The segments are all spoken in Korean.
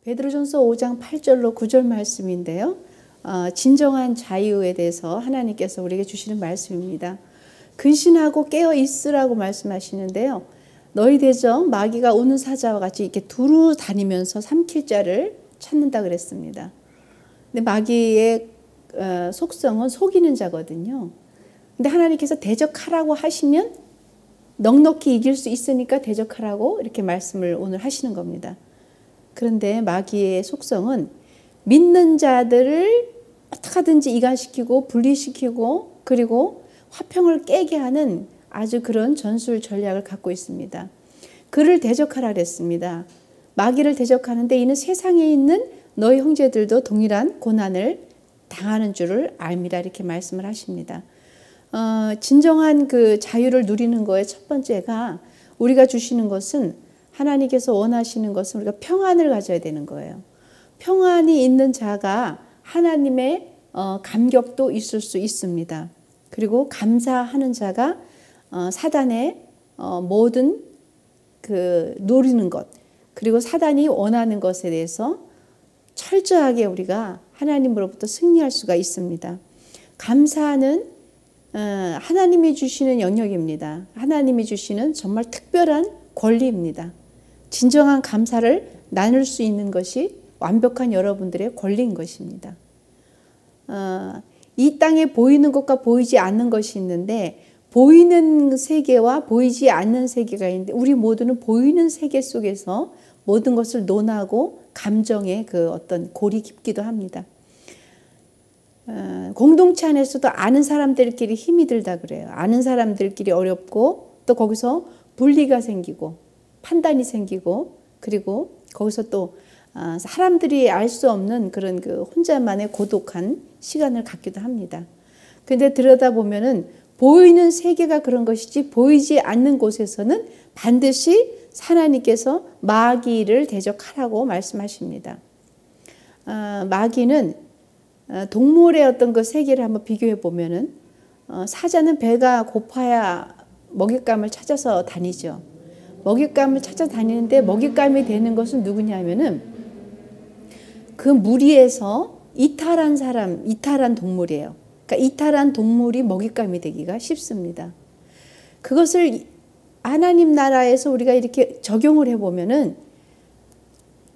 베드로전서 5장 8절로 9절 말씀인데요. 진정한 자유에 대해서 하나님께서 우리에게 주시는 말씀입니다. 근신하고 깨어 있으라고 말씀하시는데요. 너희 대적 마귀가 우는 사자와 같이 이렇게 두루 다니면서 삼킬 자를 찾는다 그랬습니다. 근데 마귀의 속성은 속이는 자거든요. 근데 하나님께서 대적하라고 하시면 넉넉히 이길 수 있으니까 대적하라고 이렇게 말씀을 오늘 하시는 겁니다. 그런데 마귀의 속성은 믿는 자들을 어떻게 하든지 이간시키고 분리시키고 그리고 화평을 깨게 하는 아주 그런 전술 전략을 갖고 있습니다. 그를 대적하라 그랬습니다. 마귀를 대적하는데 이는 세상에 있는 너희 형제들도 동일한 고난을 당하는 줄을 알미라 이렇게 말씀을 하십니다. 진정한 그 자유를 누리는 거의 첫 번째가 우리가 주시는 것은 하나님께서 원하시는 것은 우리가 평안을 가져야 되는 거예요. 평안이 있는 자가 하나님의 감격도 있을 수 있습니다. 그리고 감사하는 자가 사단의 모든 그 노리는 것 그리고 사단이 원하는 것에 대해서 철저하게 우리가 하나님으로부터 승리할 수가 있습니다. 감사는 하나님이 주시는 영역입니다. 하나님이 주시는 정말 특별한 권리입니다. 진정한 감사를 나눌 수 있는 것이 완벽한 여러분들의 권리인 것입니다. 이 땅에 보이는 것과 보이지 않는 것이 있는데 보이는 세계와 보이지 않는 세계가 있는데 우리 모두는 보이는 세계 속에서 모든 것을 논하고 감정의 그 어떤 골이 깊기도 합니다. 공동체 안에서도 아는 사람들끼리 힘이 들다 그래요. 아는 사람들끼리 어렵고 또 거기서 분리가 생기고 판단이 생기고 그리고 거기서 또 사람들이 알 수 없는 그런 그 혼자만의 고독한 시간을 갖기도 합니다. 근데 들여다보면은 보이는 세계가 그런 것이지 보이지 않는 곳에서는 반드시 하나님께서 마귀를 대적하라고 말씀하십니다. 마귀는 동물의 어떤 그 세계를 한번 비교해 보면은 사자는 배가 고파야 먹잇감을 찾아서 다니죠. 먹잇감을 찾아다니는데 먹잇감이 되는 것은 누구냐면은 그 무리에서 이탈한 사람, 이탈한 동물이에요. 그러니까 이탈한 동물이 먹잇감이 되기가 쉽습니다. 그것을 하나님 나라에서 우리가 이렇게 적용을 해보면은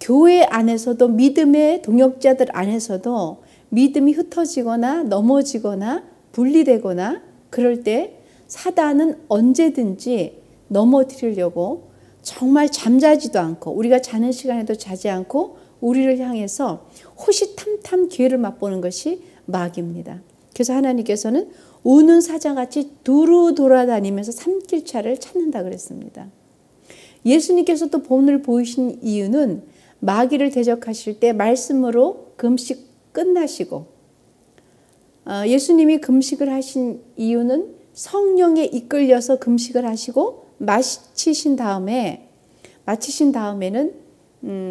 교회 안에서도 믿음의 동역자들 안에서도 믿음이 흩어지거나 넘어지거나 분리되거나 그럴 때 사단은 언제든지 넘어뜨리려고 정말 잠자지도 않고 우리가 자는 시간에도 자지 않고 우리를 향해서 호시탐탐 기회를 맛보는 것이 마귀입니다. 그래서 하나님께서는 우는 사자같이 두루 돌아다니면서 삼킬 자를 찾는다 그랬습니다. 예수님께서도 본을 보이신 이유는 마귀를 대적하실 때 말씀으로 금식 끝나시고 예수님이 금식을 하신 이유는 성령에 이끌려서 금식을 하시고 마치신 다음에는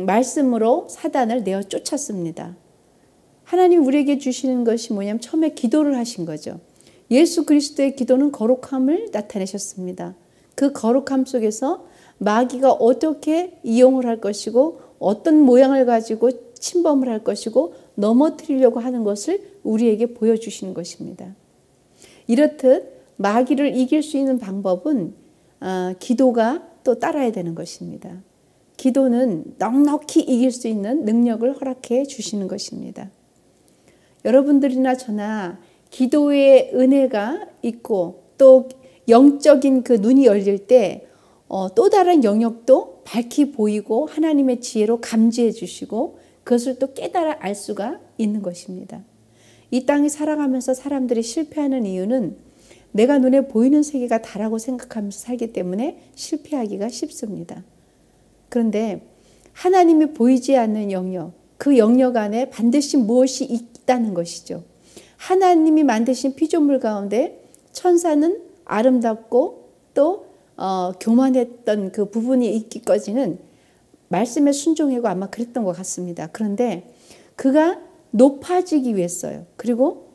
말씀으로 사단을 내어 쫓았습니다. 하나님 우리에게 주시는 것이 뭐냐면 처음에 기도를 하신 거죠. 예수 그리스도의 기도는 거룩함을 나타내셨습니다. 그 거룩함 속에서 마귀가 어떻게 이용을 할 것이고 어떤 모양을 가지고 침범을 할 것이고 넘어뜨리려고 하는 것을 우리에게 보여주시는 것입니다. 이렇듯 마귀를 이길 수 있는 방법은 기도가 또 따라야 되는 것입니다. 기도는 넉넉히 이길 수 있는 능력을 허락해 주시는 것입니다. 여러분들이나 저나 기도의 은혜가 있고 또 영적인 그 눈이 열릴 때 또 다른 영역도 밝히 보이고 하나님의 지혜로 감지해 주시고 그것을 또 깨달아 알 수가 있는 것입니다. 이 땅에 살아가면서 사람들이 실패하는 이유는 내가 눈에 보이는 세계가 다라고 생각하면서 살기 때문에 실패하기가 쉽습니다. 그런데 하나님이 보이지 않는 영역, 그 영역 안에 반드시 무엇이 있다는 것이죠. 하나님이 만드신 피조물 가운데 천사는 아름답고 또 교만했던 그 부분이 있기까지는 말씀에 순종하고 아마 그랬던 것 같습니다. 그런데 그가 높아지기 위해서요. 그리고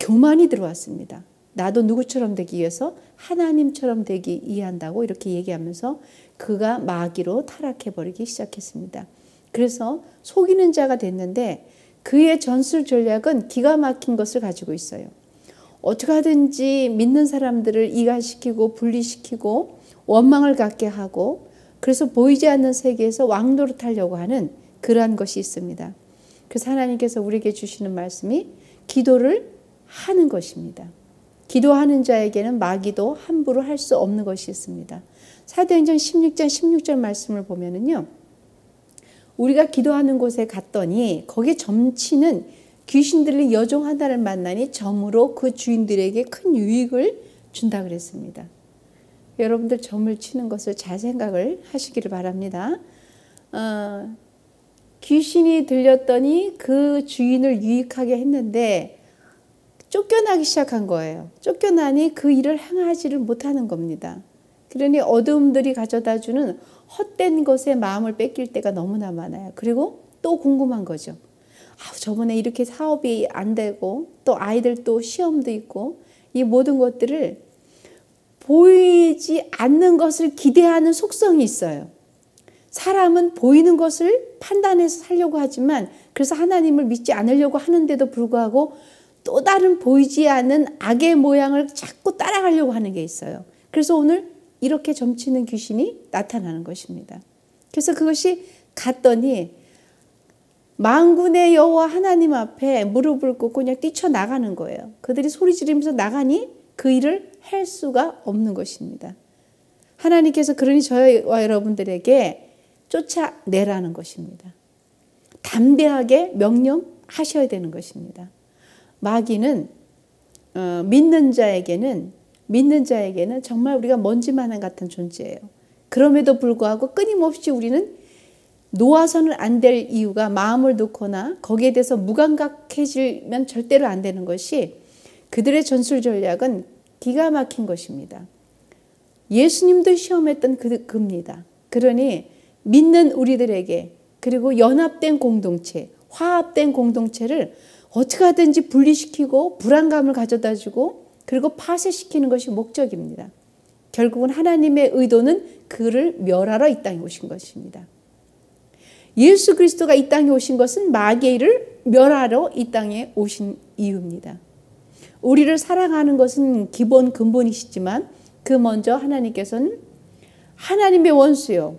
교만이 들어왔습니다. 나도 누구처럼 되기 위해서 하나님처럼 되기 이해한다고 이렇게 얘기하면서 그가 마귀로 타락해버리기 시작했습니다. 그래서 속이는 자가 됐는데 그의 전술 전략은 기가 막힌 것을 가지고 있어요. 어떻게 하든지 믿는 사람들을 이간시키고 분리시키고 원망을 갖게 하고 그래서 보이지 않는 세계에서 왕노릇하려고 하는 그러한 것이 있습니다. 그래서 하나님께서 우리에게 주시는 말씀이 기도를 하는 것입니다. 기도하는 자에게는 마귀도 함부로 할 수 없는 것이 있습니다. 사도행전 16장 16절 말씀을 보면은요. 우리가 기도하는 곳에 갔더니 거기에 점치는 귀신들의 여종 하나를 만나니 점으로 그 주인들에게 큰 유익을 준다 그랬습니다. 여러분들 점을 치는 것을 잘 생각을 하시기를 바랍니다. 귀신이 들렸더니 그 주인을 유익하게 했는데 쫓겨나기 시작한 거예요. 쫓겨나니 그 일을 행하지를 못하는 겁니다. 그러니 어둠들이 가져다주는 헛된 것에 마음을 뺏길 때가 너무나 많아요. 그리고 또 궁금한 거죠. 저번에 이렇게 사업이 안 되고 또 아이들 또 시험도 있고 이 모든 것들을 보이지 않는 것을 기대하는 속성이 있어요. 사람은 보이는 것을 판단해서 살려고 하지만 그래서 하나님을 믿지 않으려고 하는데도 불구하고 또 다른 보이지 않는 악의 모양을 자꾸 따라가려고 하는 게 있어요. 그래서 오늘 이렇게 점치는 귀신이 나타나는 것입니다. 그래서 그것이 갔더니 만군의 여호와 하나님 앞에 무릎을 꿇고 그냥 뛰쳐나가는 거예요. 그들이 소리 지르면서 나가니 그 일을 할 수가 없는 것입니다. 하나님께서 그러니 저와 여러분들에게 쫓아내라는 것입니다. 담대하게 명령하셔야 되는 것입니다. 마귀는 믿는 자에게는 정말 우리가 먼지만한 같은 존재예요. 그럼에도 불구하고 끊임없이 우리는 놓아서는 안 될 이유가 마음을 놓거나 거기에 대해서 무감각해지면 절대로 안 되는 것이 그들의 전술 전략은 기가 막힌 것입니다. 예수님도 시험했던 그입니다. 그러니 믿는 우리들에게 그리고 연합된 공동체, 화합된 공동체를 어떻게 하든지 분리시키고 불안감을 가져다주고 그리고 파쇄시키는 것이 목적입니다. 결국은 하나님의 의도는 그를 멸하러 이 땅에 오신 것입니다. 예수 그리스도가 이 땅에 오신 것은 마귀의 일을 멸하러 이 땅에 오신 이유입니다. 우리를 사랑하는 것은 기본 근본이시지만 그 먼저 하나님께서는 하나님의 원수요,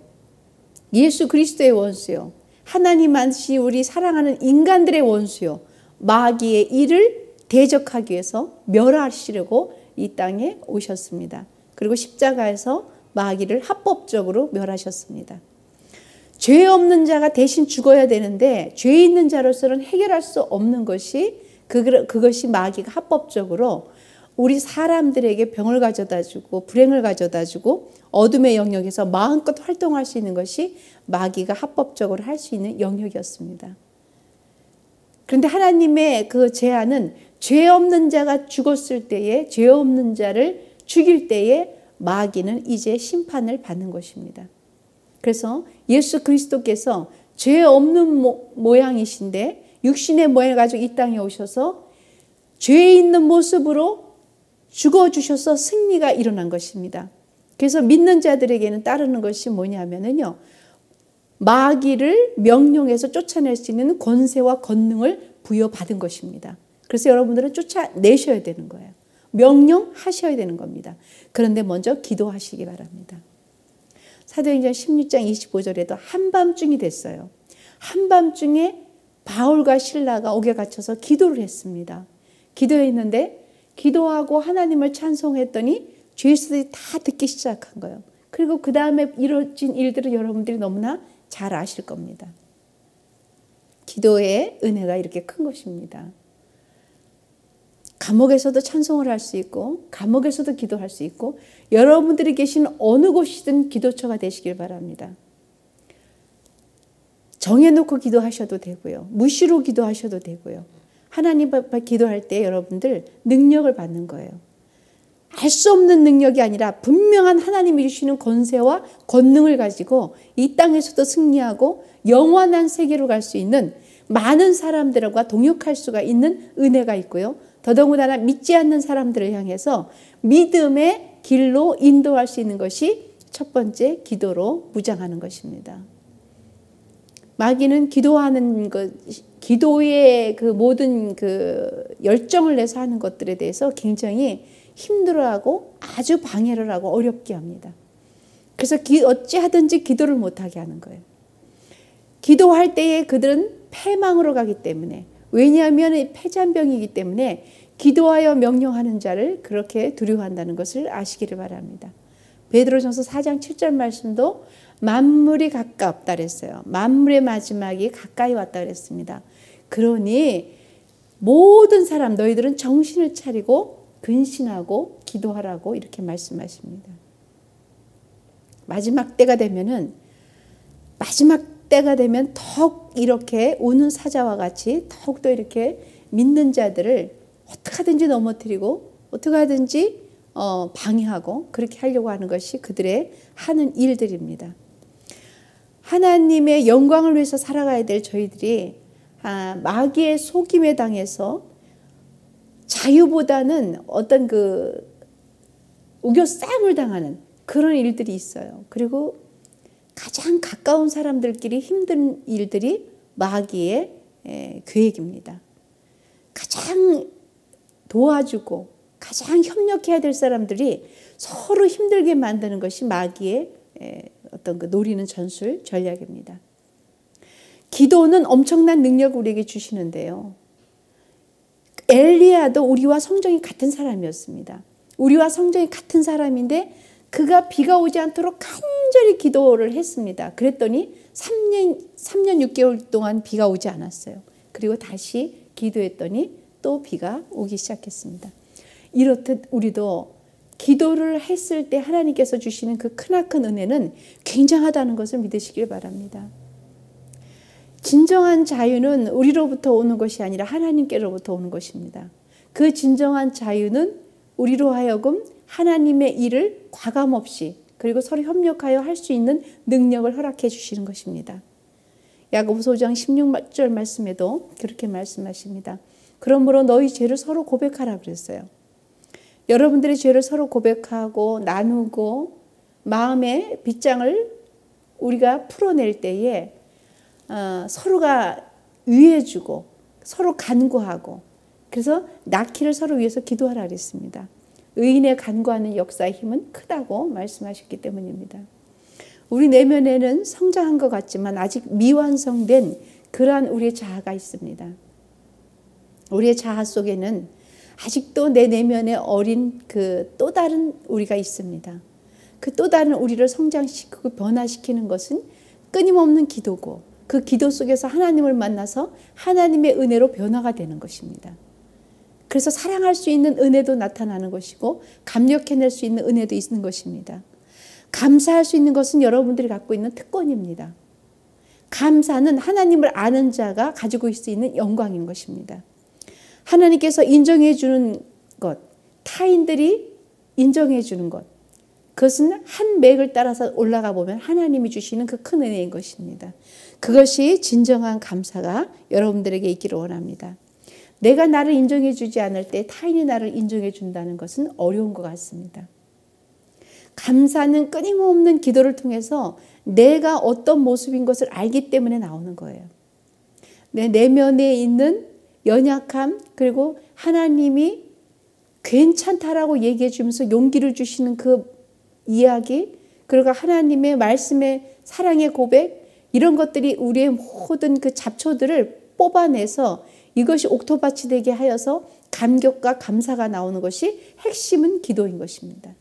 예수 그리스도의 원수요, 하나님만이 우리 사랑하는 인간들의 원수요, 마귀의 일을 대적하기 위해서 멸하시려고 이 땅에 오셨습니다. 그리고 십자가에서 마귀를 합법적으로 멸하셨습니다. 죄 없는 자가 대신 죽어야 되는데 죄 있는 자로서는 해결할 수 없는 것이 그것이 마귀가 합법적으로 우리 사람들에게 병을 가져다주고 불행을 가져다주고 어둠의 영역에서 마음껏 활동할 수 있는 것이 마귀가 합법적으로 할 수 있는 영역이었습니다. 그런데 하나님의 그 제안은 죄 없는 자가 죽었을 때에 죄 없는 자를 죽일 때에 마귀는 이제 심판을 받는 것입니다. 그래서 예수 그리스도께서 죄 없는 모양이신데 육신의 모양을 가지고 이 땅에 오셔서 죄 있는 모습으로 죽어주셔서 승리가 일어난 것입니다. 그래서 믿는 자들에게는 따르는 것이 뭐냐면요, 마귀를 명령해서 쫓아낼 수 있는 권세와 권능을 부여받은 것입니다. 그래서 여러분들은 쫓아내셔야 되는 거예요. 명령하셔야 되는 겁니다. 그런데 먼저 기도하시기 바랍니다. 사도행전 16장 25절에도 한밤중이 됐어요. 한밤중에 바울과 실라가 옥에 갇혀서 기도를 했습니다. 기도했는데 기도하고 하나님을 찬송했더니 죄수들이 다 듣기 시작한 거예요. 그리고 그 다음에 이루어진 일들을 여러분들이 너무나 잘 아실 겁니다. 기도의 은혜가 이렇게 큰 것입니다. 감옥에서도 찬송을 할 수 있고 감옥에서도 기도할 수 있고 여러분들이 계신 어느 곳이든 기도처가 되시길 바랍니다. 정해놓고 기도하셔도 되고요. 무시로 기도하셔도 되고요. 하나님 앞에 기도할 때 여러분들 능력을 받는 거예요. 알 수 없는 능력이 아니라 분명한 하나님이 주시는 권세와 권능을 가지고 이 땅에서도 승리하고 영원한 세계로 갈 수 있는 많은 사람들과 동역할 수가 있는 은혜가 있고요. 더더군다나 믿지 않는 사람들을 향해서 믿음의 길로 인도할 수 있는 것이 첫 번째 기도로 무장하는 것입니다. 마귀는 기도하는 것, 기도의 그 모든 그 열정을 내서 하는 것들에 대해서 굉장히 힘들어하고 아주 방해를 하고 어렵게 합니다. 그래서 어찌하든지 기도를 못하게 하는 거예요. 기도할 때에 그들은 패망으로 가기 때문에, 왜냐하면 패잔병이기 때문에 기도하여 명령하는 자를 그렇게 두려워한다는 것을 아시기를 바랍니다. 베드로전서 4장 7절 말씀도 만물이 가깝다 그랬어요. 만물의 마지막이 가까이 왔다 그랬습니다. 그러니 모든 사람 너희들은 정신을 차리고 근신하고 기도하라고 이렇게 말씀하십니다. 마지막 때가 되면 더욱 이렇게 오는 사자와 같이 더욱더 이렇게 믿는 자들을 어떻게 하든지 넘어뜨리고 어떻게 하든지 방해하고 그렇게 하려고 하는 것이 그들의 하는 일들입니다. 하나님의 영광을 위해서 살아가야 될 저희들이 마귀의 속임에 당해서 자유보다는 어떤 그 우겨 싸움을 당하는 그런 일들이 있어요. 그리고 가장 가까운 사람들끼리 힘든 일들이 마귀의 계획입니다. 가장 도와주고 가장 협력해야 될 사람들이 서로 힘들게 만드는 것이 마귀의 어떤 그 노리는 전술 전략입니다. 기도는 엄청난 능력을 우리에게 주시는데요. 엘리야도 우리와 성정이 같은 사람이었습니다. 우리와 성정이 같은 사람인데 그가 비가 오지 않도록 간절히 기도를 했습니다. 그랬더니 3년 6개월 동안 비가 오지 않았어요. 그리고 다시 기도했더니 또 비가 오기 시작했습니다. 이렇듯 우리도 기도를 했을 때 하나님께서 주시는 그 크나큰 은혜는 굉장하다는 것을 믿으시길 바랍니다. 진정한 자유는 우리로부터 오는 것이 아니라 하나님께로부터 오는 것입니다. 그 진정한 자유는 우리로 하여금 하나님의 일을 과감없이 그리고 서로 협력하여 할 수 있는 능력을 허락해 주시는 것입니다. 야고보서 5장 16절 말씀에도 그렇게 말씀하십니다. 그러므로 너희 죄를 서로 고백하라 그랬어요. 여러분들의 죄를 서로 고백하고 나누고 마음의 빗장을 우리가 풀어낼 때에 서로가 위해주고 서로 간구하고 그래서 낳기를 서로 위해서 기도하라 그랬습니다. 의인의 간구하는 역사의 힘은 크다고 말씀하셨기 때문입니다. 우리 내면에는 성장한 것 같지만 아직 미완성된 그러한 우리의 자아가 있습니다. 우리의 자아 속에는 아직도 내 내면에 어린 그 또 다른 우리가 있습니다. 그 또 다른 우리를 성장시키고 변화시키는 것은 끊임없는 기도고 그 기도 속에서 하나님을 만나서 하나님의 은혜로 변화가 되는 것입니다. 그래서 사랑할 수 있는 은혜도 나타나는 것이고 감력해낼 수 있는 은혜도 있는 것입니다. 감사할 수 있는 것은 여러분들이 갖고 있는 특권입니다. 감사는 하나님을 아는 자가 가지고 있을 수 있는 영광인 것입니다. 하나님께서 인정해 주는 것, 타인들이 인정해 주는 것, 그것은 한 맥을 따라서 올라가 보면 하나님이 주시는 그 큰 은혜인 것입니다. 그것이 진정한 감사가 여러분들에게 있기를 원합니다. 내가 나를 인정해 주지 않을 때 타인이 나를 인정해 준다는 것은 어려운 것 같습니다. 감사는 끊임없는 기도를 통해서 내가 어떤 모습인 것을 알기 때문에 나오는 거예요. 내 내면에 있는 연약함 그리고 하나님이 괜찮다라고 얘기해 주면서 용기를 주시는 그 이야기 그리고 하나님의 말씀의 사랑의 고백 이런 것들이 우리의 모든 그 잡초들을 뽑아내서 이것이 옥토밭이 되게 하여서 감격과 감사가 나오는 것이 핵심은 기도인 것입니다.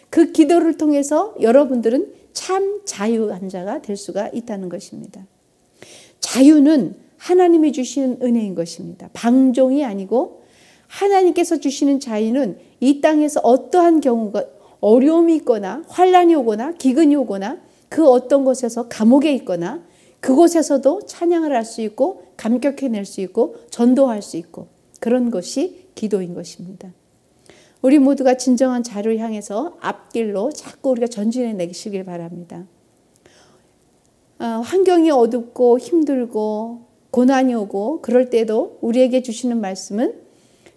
그 기도를 통해서 여러분들은 참 자유한 자가 될 수가 있다는 것입니다. 자유는 하나님이 주시는 은혜인 것입니다. 방종이 아니고 하나님께서 주시는 자유는 이 땅에서 어떠한 경우가 어려움이 있거나 환란이 오거나 기근이 오거나 그 어떤 곳에서 감옥에 있거나 그곳에서도 찬양을 할 수 있고 감격해낼 수 있고 전도할 수 있고 그런 것이 기도인 것입니다. 우리 모두가 진정한 자유를 향해서 앞길로 자꾸 우리가 전진해 내시길 바랍니다. 환경이 어둡고 힘들고 고난이 오고 그럴 때도 우리에게 주시는 말씀은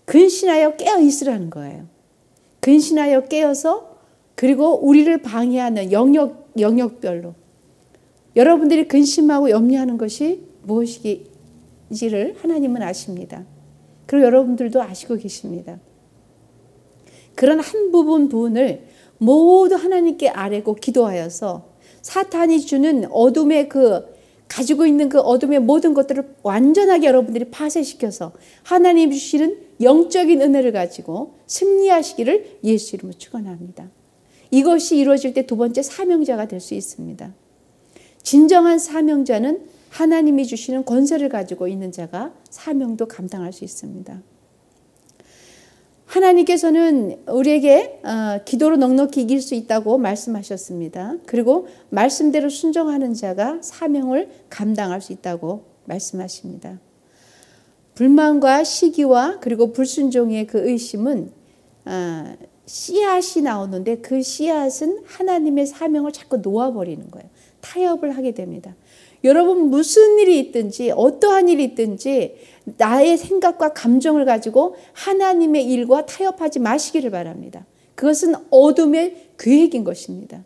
근신하여 깨어 있으라는 거예요. 근신하여 깨어서 그리고 우리를 방해하는 영역별로 여러분들이 근심하고 염려하는 것이 무엇인지를 하나님은 아십니다. 그리고 여러분들도 아시고 계십니다. 그런 한 부분을 모두 하나님께 아뢰고 기도하여서 사탄이 주는 어둠의 가지고 있는 그 어둠의 모든 것들을 완전하게 여러분들이 파쇄시켜서 하나님 주시는 영적인 은혜를 가지고 승리하시기를 예수 이름으로 축원합니다. 이것이 이루어질 때 두 번째 사명자가 될 수 있습니다. 진정한 사명자는 하나님이 주시는 권세를 가지고 있는 자가 사명도 감당할 수 있습니다. 하나님께서는 우리에게 기도로 넉넉히 이길 수 있다고 말씀하셨습니다. 그리고 말씀대로 순종하는 자가 사명을 감당할 수 있다고 말씀하십니다. 불만과 시기와 그리고 불순종의 그 의심은 씨앗이 나오는데 그 씨앗은 하나님의 사명을 자꾸 놓아버리는 거예요. 타협을 하게 됩니다. 여러분 무슨 일이 있든지 어떠한 일이 있든지 나의 생각과 감정을 가지고 하나님의 일과 타협하지 마시기를 바랍니다. 그것은 어둠의 계획인 것입니다.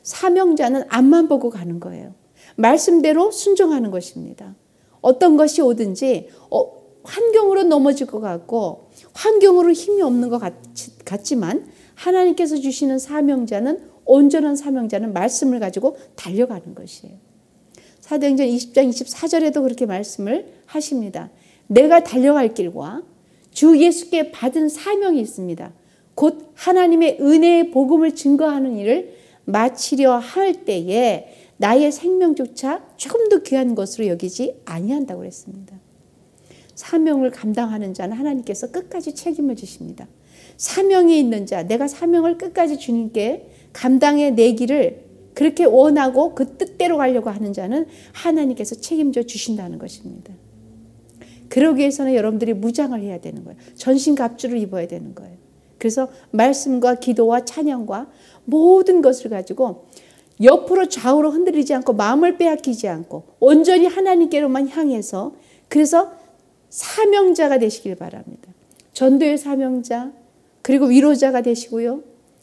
사명자는 앞만 보고 가는 거예요. 말씀대로 순종하는 것입니다. 어떤 것이 오든지 환경으로 넘어질 것 같고 환경으로 힘이 없는 것 같지만 하나님께서 주시는 사명자는 온전한 사명자는 말씀을 가지고 달려가는 것이에요. 사도행전 20장 24절에도 그렇게 말씀을 하십니다. 내가 달려갈 길과 주 예수께 받은 사명이 있습니다. 곧 하나님의 은혜의 복음을 증거하는 일을 마치려 할 때에 나의 생명조차 조금 더 귀한 것으로 여기지 아니한다고 그랬습니다. 사명을 감당하는 자는 하나님께서 끝까지 책임을 지십니다. 사명이 있는 자, 내가 사명을 끝까지 주님께 감당해 내기를 그렇게 원하고 그 뜻대로 가려고 하는 자는 하나님께서 책임져 주신다는 것입니다. 그러기 위해서는 여러분들이 무장을 해야 되는 거예요. 전신갑주를 입어야 되는 거예요. 그래서 말씀과 기도와 찬양과 모든 것을 가지고 옆으로 좌우로 흔들리지 않고 마음을 빼앗기지 않고 온전히 하나님께로만 향해서 그래서 사명자가 되시길 바랍니다. 전도의 사명자 그리고 위로자가 되시고요.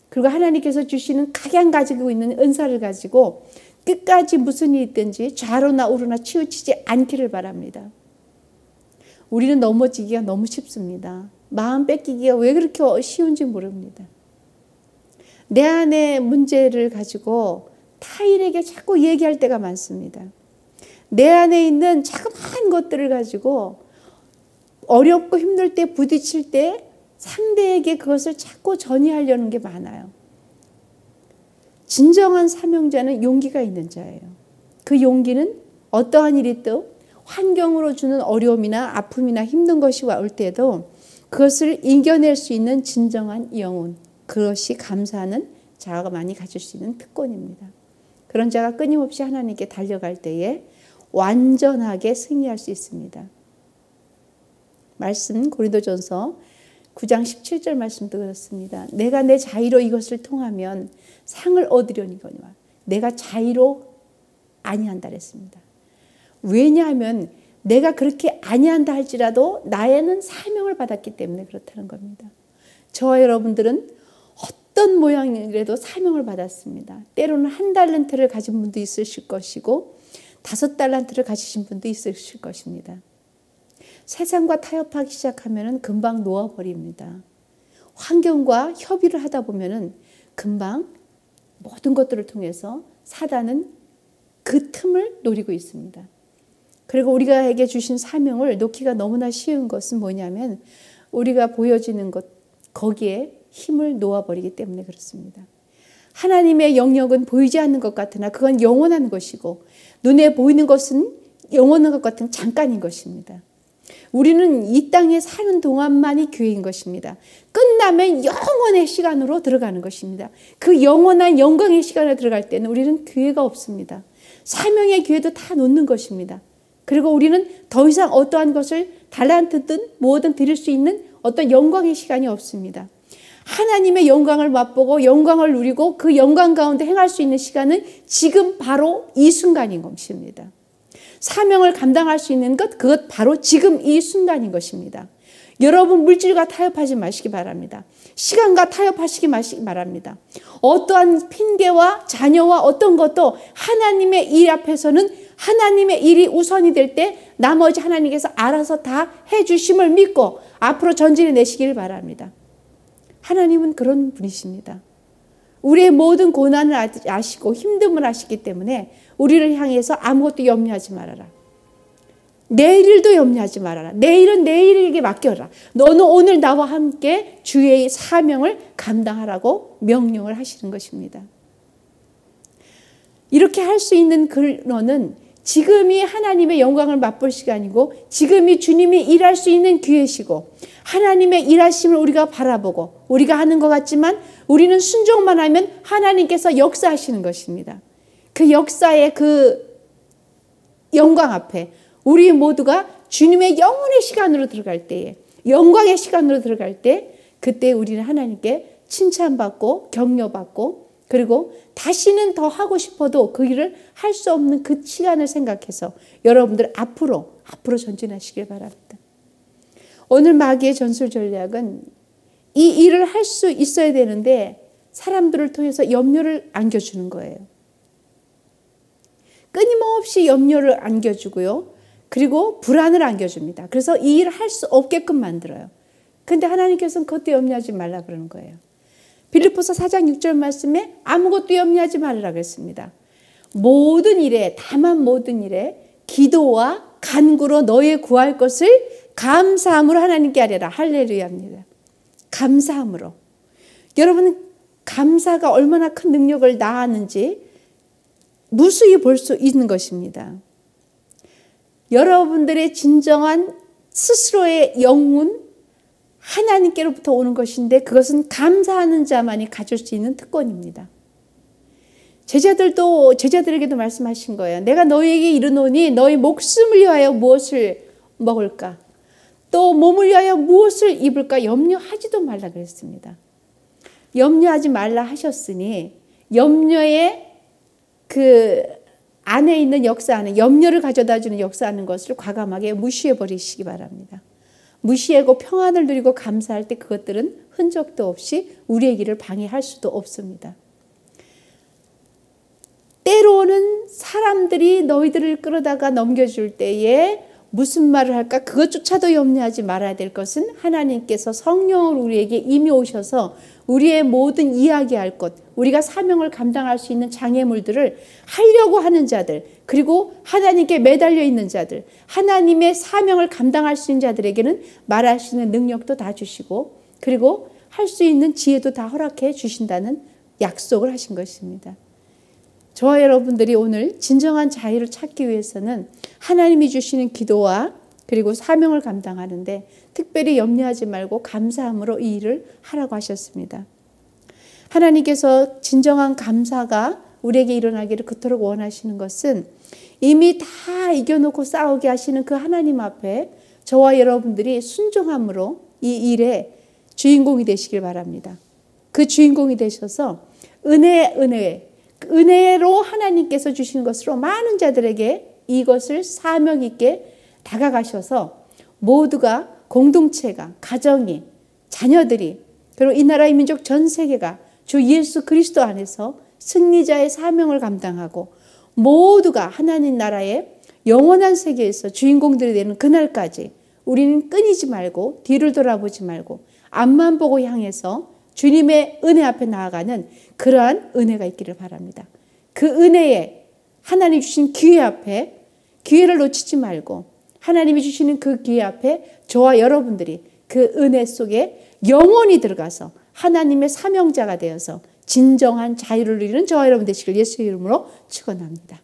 그리고 하나님께서 주시는 각양 가지고 있는 은사를 가지고 끝까지 무슨 일이 있든지 좌로나 우로나 치우치지 않기를 바랍니다. 우리는 넘어지기가 너무 쉽습니다. 마음 뺏기기가 왜 그렇게 쉬운지 모릅니다. 내 안의 문제를 가지고 타인에게 자꾸 얘기할 때가 많습니다. 내 안에 있는 자그마한 것들을 가지고 어렵고 힘들 때 부딪힐 때 상대에게 그것을 자꾸 전이하려는 게 많아요. 진정한 사명자는 용기가 있는 자예요. 그 용기는 어떠한 일이 또 환경으로 주는 어려움이나 아픔이나 힘든 것이 올 때도 그것을 이겨낼 수 있는 진정한 영혼, 그것이 감사하는 자가 많이 가질 수 있는 특권입니다. 그런 자가 끊임없이 하나님께 달려갈 때에 완전하게 승리할 수 있습니다. 말씀 고린도전서 9장 17절 말씀도 그렇습니다. 내가 내 자의로 이것을 통하면 상을 얻으려니거니와 내가 자의로 아니한다 그랬습니다. 왜냐하면 내가 그렇게 아니한다 할지라도 나에는 사명을 받았기 때문에 그렇다는 겁니다. 저와 여러분들은 어떤 모양이라도 사명을 받았습니다. 때로는 1달란트를 가진 분도 있으실 것이고 5달란트를 가지신 분도 있으실 것입니다. 세상과 타협하기 시작하면 금방 놓아버립니다. 환경과 협의를 하다 보면 금방 모든 것들을 통해서 사단은 그 틈을 노리고 있습니다. 그리고 우리가에게 주신 사명을 놓기가 너무나 쉬운 것은 뭐냐면 우리가 보여지는 것 거기에 힘을 놓아버리기 때문에 그렇습니다. 하나님의 영역은 보이지 않는 것 같으나 그건 영원한 것이고 눈에 보이는 것은 영원한 것 같은 잠깐인 것입니다. 우리는 이 땅에 사는 동안만이 기회인 것입니다. 끝나면 영원의 시간으로 들어가는 것입니다. 그 영원한 영광의 시간에 들어갈 때는 우리는 기회가 없습니다. 사명의 기회도 다 놓는 것입니다. 그리고 우리는 더 이상 어떠한 것을 달란트든 뭐든 드릴 수 있는 어떤 영광의 시간이 없습니다. 하나님의 영광을 맛보고 영광을 누리고 그 영광 가운데 행할 수 있는 시간은 지금 바로 이 순간인 것입니다. 사명을 감당할 수 있는 것, 그것 바로 지금 이 순간인 것입니다. 여러분 물질과 타협하지 마시기 바랍니다. 시간과 타협하시기 마시기 바랍니다. 어떠한 핑계와 자녀와 어떤 것도 하나님의 일 앞에서는 하나님의 일이 우선이 될 때 나머지 하나님께서 알아서 다 해주심을 믿고 앞으로 전진해 내시길 바랍니다. 하나님은 그런 분이십니다. 우리의 모든 고난을 아시고 힘듦을 아시기 때문에 우리를 향해서 아무것도 염려하지 말아라. 내일도 염려하지 말아라. 내일은 내일에게 맡겨라. 너는 오늘 나와 함께 주의 사명을 감당하라고 명령을 하시는 것입니다. 이렇게 할 수 있는 근원은 지금이 하나님의 영광을 맛볼 시간이고 지금이 주님이 일할 수 있는 기회시고 하나님의 일하심을 우리가 바라보고 우리가 하는 것 같지만 우리는 순종만 하면 하나님께서 역사하시는 것입니다. 그 역사의 그 영광 앞에 우리 모두가 주님의 영혼의 시간으로 들어갈 때에 영광의 시간으로 들어갈 때 그때 우리는 하나님께 칭찬받고 격려받고 그리고 다시는 더 하고 싶어도 그 일을 할 수 없는 그 시간을 생각해서 여러분들 앞으로 전진하시길 바랍니다. 오늘 마귀의 전술 전략은 이 일을 할 수 있어야 되는데 사람들을 통해서 염려를 안겨주는 거예요. 끊임없이 염려를 안겨주고요. 그리고 불안을 안겨줍니다. 그래서 이 일을 할 수 없게끔 만들어요. 근데 하나님께서는 그것도 염려하지 말라 그러는 거예요. 빌립보서 4장 6절 말씀에 아무것도 염려하지 말으라 그랬습니다. 모든 일에 다만 모든 일에 기도와 간구로 너의 구할 것을 감사함으로 하나님께 하리라. 할렐루야입니다. 감사함으로. 여러분 감사가 얼마나 큰 능력을 나하는지 무수히 볼 수 있는 것입니다. 여러분들의 진정한 스스로의 영혼 하나님께로부터 오는 것인데 그것은 감사하는 자만이 가질 수 있는 특권입니다. 제자들에게도 말씀하신 거예요. 내가 너희에게 이르노니 너희 목숨을 위하여 무엇을 먹을까? 또 몸을 위하여 무엇을 입을까? 염려하지도 말라 그랬습니다. 염려하지 말라 하셨으니 염려의 그 안에 있는 역사하는 염려를 가져다 주는 역사하는 것을 과감하게 무시해 버리시기 바랍니다. 무시하고 평안을 누리고 감사할 때 그것들은 흔적도 없이 우리의 길을 방해할 수도 없습니다. 때로는 사람들이 너희들을 끌어다가 넘겨줄 때에 무슨 말을 할까 그것조차도 염려하지 말아야 될 것은 하나님께서 성령으로 우리에게 이미 오셔서 우리의 모든 이야기할 것 우리가 사명을 감당할 수 있는 장애물들을 하려고 하는 자들 그리고 하나님께 매달려 있는 자들 하나님의 사명을 감당할 수 있는 자들에게는 말할 수 있는 능력도 다 주시고 그리고 할 수 있는 지혜도 다 허락해 주신다는 약속을 하신 것입니다. 저와 여러분들이 오늘 진정한 자유를 찾기 위해서는 하나님이 주시는 기도와 그리고 사명을 감당하는데 특별히 염려하지 말고 감사함으로 이 일을 하라고 하셨습니다. 하나님께서 진정한 감사가 우리에게 일어나기를 그토록 원하시는 것은 이미 다 이겨놓고 싸우게 하시는 그 하나님 앞에 저와 여러분들이 순종함으로 이 일의 주인공이 되시길 바랍니다. 그 주인공이 되셔서 은혜로 하나님께서 주신 것으로 많은 자들에게 이것을 사명 있게 다가가셔서 모두가 공동체가 가정이 자녀들이 그리고 이 나라의 민족 전 세계가 주 예수 그리스도 안에서 승리자의 사명을 감당하고 모두가 하나님 나라의 영원한 세계에서 주인공들이 되는 그날까지 우리는 끊이지 말고 뒤를 돌아보지 말고 앞만 보고 향해서 주님의 은혜 앞에 나아가는 그러한 은혜가 있기를 바랍니다. 그 은혜에 하나님 주신 기회 앞에 기회를 놓치지 말고 하나님이 주시는 그 기회 앞에 저와 여러분들이 그 은혜 속에 영원히 들어가서 하나님의 사명자가 되어서 진정한 자유를 누리는 저와 여러분 되시길 예수의 이름으로 축원합니다.